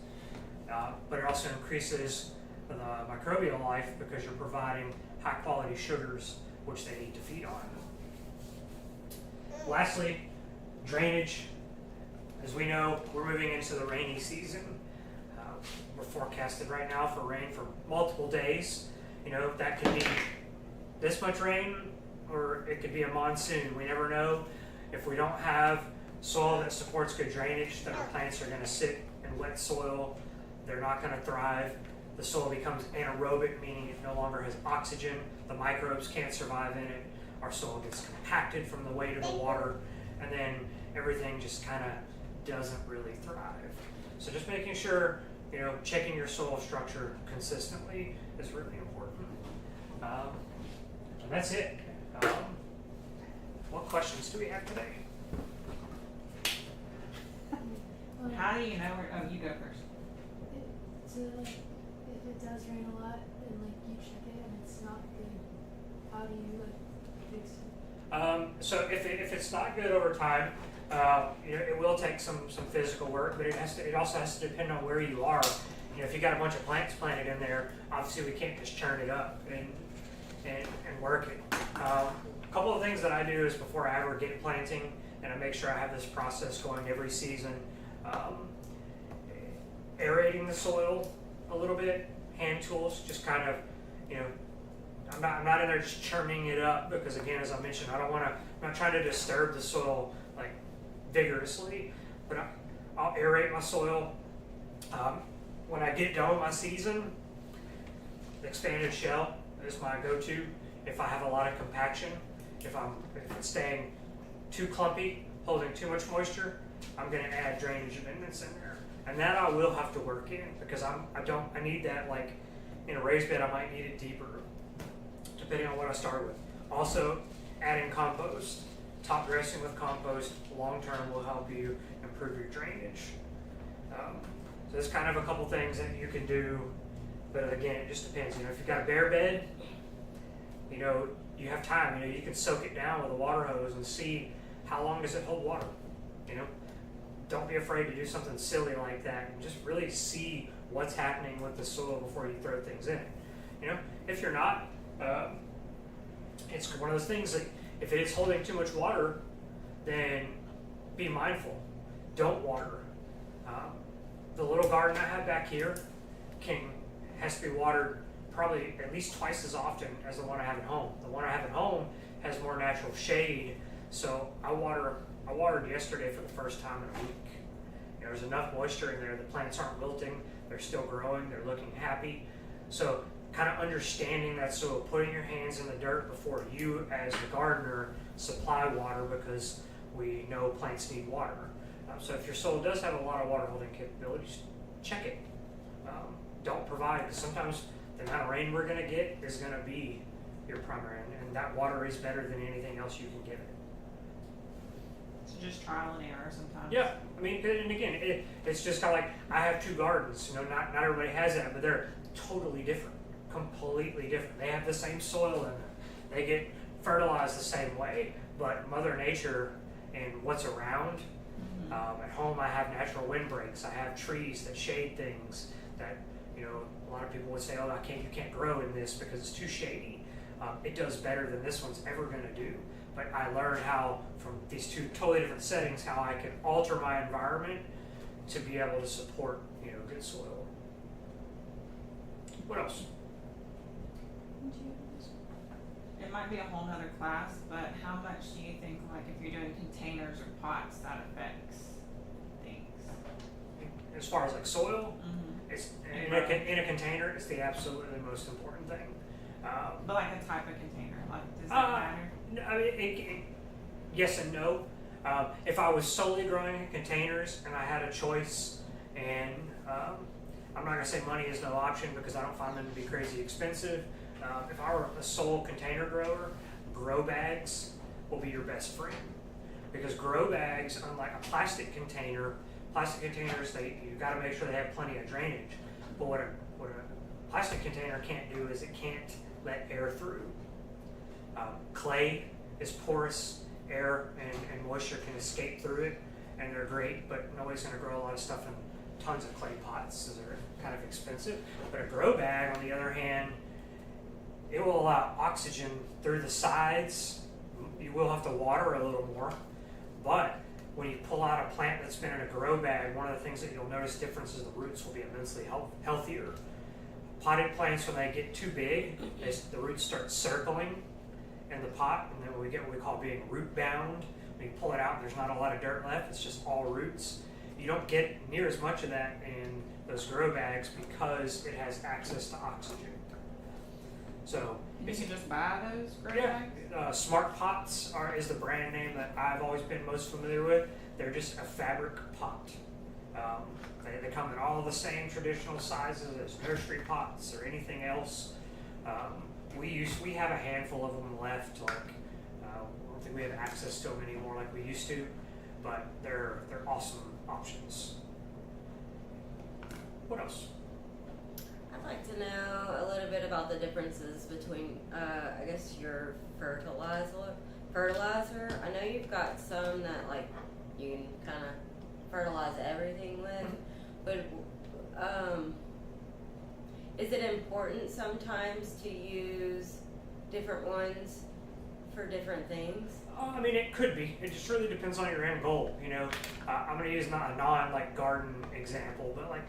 S2: But it also increases the microbial life because you're providing high quality sugars which they need to feed on. Lastly, drainage. As we know, we're moving into the rainy season. We're forecasted right now for rain for multiple days. You know, that could be this much rain or it could be a monsoon. We never know. If we don't have soil that supports good drainage, then our plants are going to sit in wet soil. They're not going to thrive. The soil becomes anaerobic, meaning it no longer has oxygen. The microbes can't survive in it. Our soil gets compacted from the weight of the water, and then everything just kind of doesn't really thrive. So just making sure, you know, checking your soil structure consistently is really important. And that's it. What questions do we have today?
S1: How do you know where? Oh, you go first.
S5: So like, if it does rain a lot and like you check it and it's not good, how do you like fix it?
S2: So if it's not good over time, you know, it will take some physical work, but it also has to depend on where you are. You know, if you got a bunch of plants planted in there, obviously we can't just churn it up and work it. A couple of things that I do is before I ever get planting, and I make sure I have this process going every season. Aerating the soil a little bit, hand tools, just kind of, you know, I'm not in there just churning it up because, again, as I mentioned, I'm not trying to disturb the soil like vigorously, but I'll aerate my soil. When I get done with my season, the expanded shell is my go-to. If I have a lot of compaction, if it's staying too clumpy, holding too much moisture, I'm going to add drainage amendments in there. And that I will have to work in because I need that, like in a raised bed I might need it deeper depending on what I start with. Also, adding compost, top dressing with compost long term will help you improve your drainage. So there's kind of a couple things that you can do, but again, it just depends. You know, if you've got a bare bed, you know, you have time. You know, you can soak it down with a water hose and see how long does it hold water. You know, don't be afraid to do something silly like that and just really see what's happening with the soil before you throw things in. You know, if you're not, it's one of those things that if it is holding too much water, then be mindful. Don't water. The little garden I have back here has to be watered probably at least twice as often as the one I have at home. The one I have at home has more natural shade, so I watered yesterday for the first time in a week. You know, there's enough moisture in there. The plants aren't wilting. They're still growing. They're looking happy. So kind of understanding that soil, putting your hands in the dirt before you as the gardener supply water because we know plants need water. So if your soil does have a lot of water holding capabilities, check it. Don't provide, because sometimes the amount of rain we're going to get is going to be your primary, and that water is better than anything else you can give it.
S1: So just trial and error sometimes.
S2: Yeah, I mean, and again, it's just kind of like I have two gardens. You know, not everybody has that, but they're totally different, completely different. They have the same soil in them. They get fertilized the same way, but Mother Nature and what's around. At home, I have natural windbreaks. I have trees that shade things that, you know, a lot of people would say, oh, you can't grow in this because it's too shady. It does better than this one's ever going to do. But I learned how, from these two totally different settings, how I can alter my environment to be able to support, you know, good soil. What else?
S1: It might be a whole nother class, but how much do you think, like, if you're doing containers or pots, that affects things?
S2: As far as like soil,
S1: Mm-hmm.
S2: it's in a container, it's the absolutely most important thing.
S1: But like a type of container, like, does that matter?
S2: No, I mean, yes and no. If I was solely growing in containers and I had a choice, and I'm not gonna say money is no option because I don't find them to be crazy expensive. If I were a sole container grower, grow bags will be your best friend. Because grow bags, unlike a plastic container, plastic containers, you gotta make sure they have plenty of drainage. But what a plastic container can't do is it can't let air through. Clay is porous, air and moisture can escape through it, and they're great, but nobody's gonna grow a lot of stuff in tons of clay pots, so they're kind of expensive. But a grow bag, on the other hand, it will allow oxygen through the sides. You will have to water a little more, but when you pull out a plant that's been in a grow bag, one of the things that you'll notice difference is the roots will be immensely healthier. Potted plants, when they get too big, the roots start circling in the pot, and then we get what we call being root bound. When you pull it out and there's not a lot of dirt left, it's just all roots. You don't get near as much of that in those grow bags because it has access to oxygen. So
S1: You can just buy those grow
S2: yeah,
S1: bags?
S2: Smart Pots is the brand name that I've always been most familiar with. They're just a fabric pot. They come in all the same traditional sizes as nursery pots or anything else. We have a handful of them left. Like I don't think we have access to them anymore like we used to, but they're awesome options. What else?
S3: I'd like to know a little bit about the differences between, I guess, your fertilizer. I know you've got some that like you can kind of fertilize everything with, but is it important sometimes to use different ones for different things?
S2: I mean, it could be. It just really depends on your end goal. You know, I'm going to use not a non garden example, but like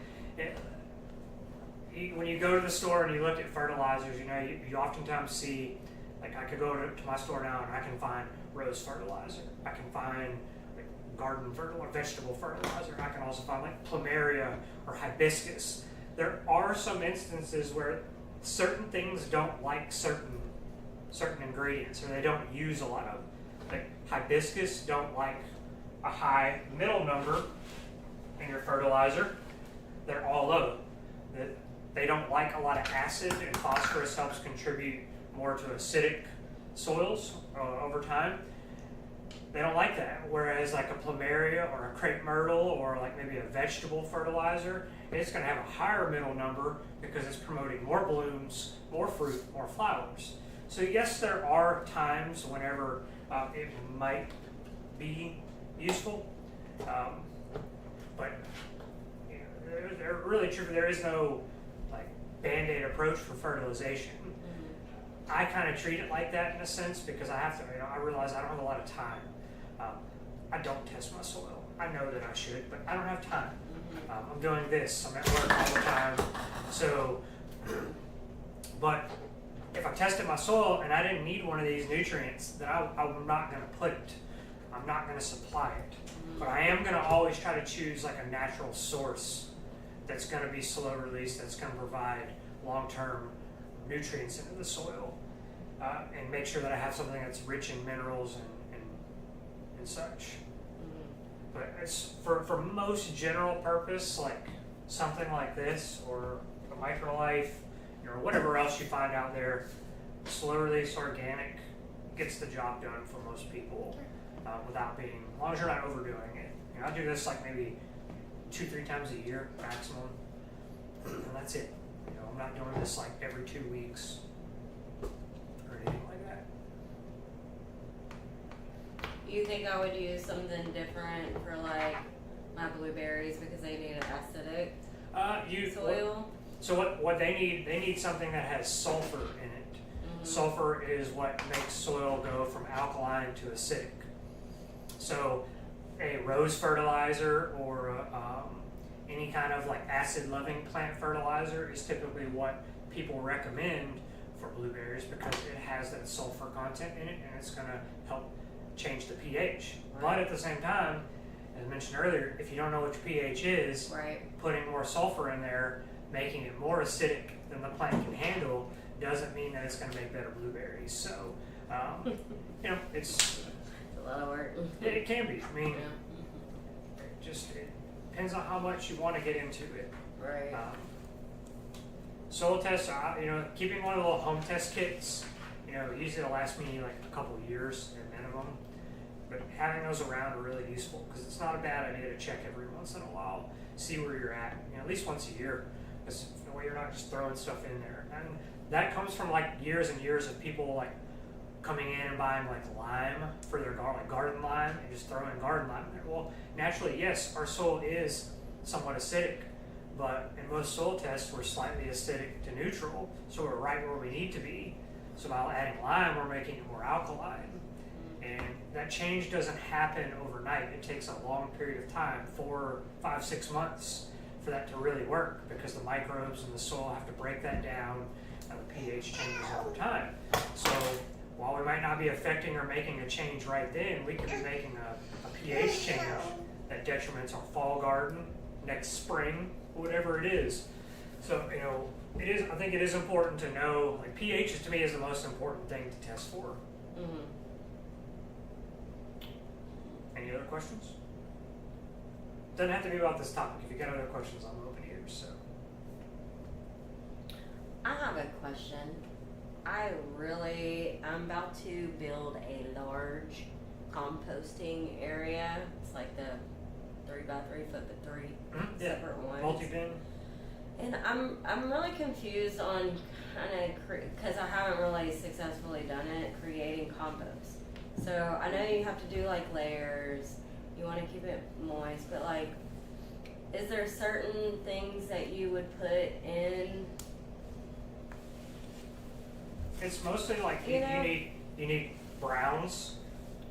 S2: when you go to the store and you look at fertilizers, you know, you oftentimes see, like I could go to my store now and I can find rose fertilizer. I can find like garden fertilizer, vegetable fertilizer. I can also find like plumeria or hibiscus. There are some instances where certain things don't like certain ingredients, or they don't use a lot of. Like hibiscus don't like a high middle number in your fertilizer. They're all low. They don't like a lot of acid, and phosphorus helps contribute more to acidic soils over time. They don't like that. Whereas like a plumeria or a crepe myrtle or like maybe a vegetable fertilizer, it's going to have a higher middle number because it's promoting more blooms, more fruit, more flowers. So yes, there are times whenever it might be useful, but you know, they're really true. There is no like band-aid approach for fertilization. I kind of treat it like that in a sense because I have to. You know, I realize I don't have a lot of time. I don't test my soil. I know that I should, but I don't have time. I'm doing this. I'm at work all the time. So, but if I tested my soil and I didn't need one of these nutrients, then I'm not going to put it. I'm not going to supply it. But I am going to always try to choose like a natural source that's going to be slow release, that's going to provide long-term nutrients into the soil, and make sure that I have something that's rich in minerals and such. But it's for most general purpose, like something like this or a microlife or whatever else you find out there, slow release organic gets the job done for most people without being, as long as you're not overdoing it. You know, I do this like maybe 2-3 times a year maximum, and that's it. You know, I'm not doing this like every 2 weeks or anything like that.
S3: You think I would use something different for like my blueberries because they need an acidic soil?
S2: So what they need something that has sulfur in it. Sulfur is what makes soil go from alkaline to acidic. So a rose fertilizer or any kind of like acid-loving plant fertilizer is typically what people recommend for blueberries because it has that sulfur content in it and it's going to help change the pH. Right. But at the same time, as mentioned earlier, if you don't know what your pH is, putting more sulfur in there, making it more acidic than the plant can handle, doesn't mean that it's going to make better blueberries. So, you know, it's
S3: a lot of work.
S2: It can be. I mean, it depends on how much you want to get into it.
S3: Right.
S2: Soil tests, keeping one of the little home test kits, usually it'll last me like a couple of years at minimum. But having those around are really useful because it's not a bad idea to check every once in a while, see where you're at, at least once a year. Because you're not just throwing stuff in there. And that comes from like years and years of people like coming in and buying like lime for their garden lime and just throwing garden lime in there. Well, naturally, yes, our soil is somewhat acidic, but in most soil tests, we're slightly acidic to neutral, so we're right where we need to be. So by adding lime, we're making it more alkaline. And that change doesn't happen overnight. It takes a long period of time, 4, 5, 6 months, for that to really work because the microbes in the soil have to break that down and the pH changes over time. So while we might not be affecting or making a change right then, we could be making a pH change that detriments our fall garden, next spring, whatever it is. So, I think it is important to know, like pH to me is the most important thing to test for.
S3: Mm-hmm.
S2: Any other questions? Doesn't have to be about this topic. If you got other questions, I'm open ears. So.
S3: I have a question. I'm about to build a large composting area. It's like the 3x3 foot by 3 separate ones.
S2: Multi-bin.
S3: And I'm really confused on kind of because I haven't really successfully done it creating compost. So I know you have to do like layers. You want to keep it moist, but like, is there certain things that you would put in?
S2: It's mostly like you need browns.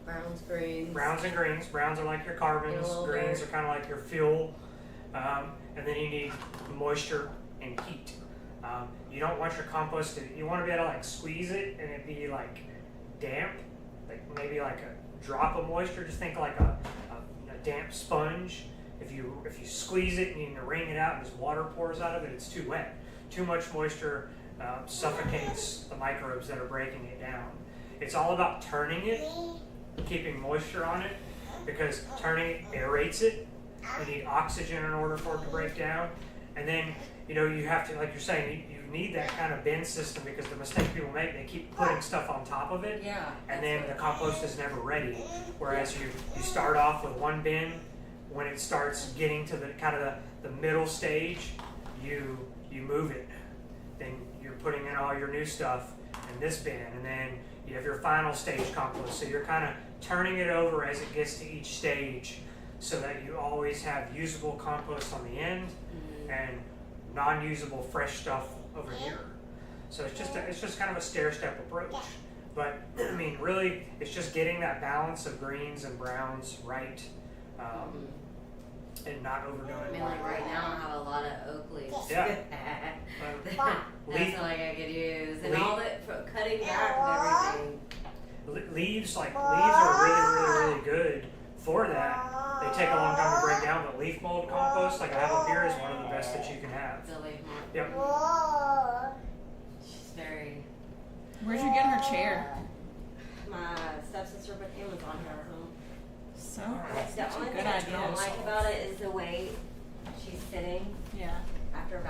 S3: Browns, greens.
S2: Browns and greens. Browns are like your carbons. Greens are kind of like your fuel. And then you need moisture and heat. You don't want your compost you want to be able to like squeeze it and it be like damp, like maybe like a drop of moisture. Just think like a damp sponge. If you squeeze it and you need to wring it out and this water pours out of it, it's too wet. Too much moisture suffocates the microbes that are breaking it down. It's all about turning it, keeping moisture on it, because turning it aerates it. You need oxygen in order for it to break down. And then, you have to, like you're saying, you need that kind of bin system because the mistake people make, they keep putting stuff on top of it.
S3: Yeah.
S2: And then the compost is never ready. Whereas you start off with one bin, when it starts getting to the kind of the middle stage, you move it. Then you're putting in all your new stuff in this bin, and then you have your final stage compost. So you're kind of turning it over as it gets to each stage, so that you always have usable compost on the end and non-usable fresh stuff over here. So it's just kind of a stair-step approach. But I mean, really, it's just getting that balance of greens and browns right, and not overdoing it.
S3: I mean, like right now I have a lot of oak leaves.
S2: Yeah.
S3: That's like I could use, and all that cutting back and everything.
S2: Leaves are really, really, really good for that. They take a long time to break down, but leaf mold compost, like I have up here, is one of the best that you can have.
S3: The leaf mold.
S2: Yep.
S3: She's very.
S1: Where'd you get her chair?
S3: My stepsister put Amazon here.
S1: So
S3: The
S1: that's a
S3: only
S1: good
S3: thing I
S1: idea.
S3: don't like about it is the way she's sitting.
S1: Yeah.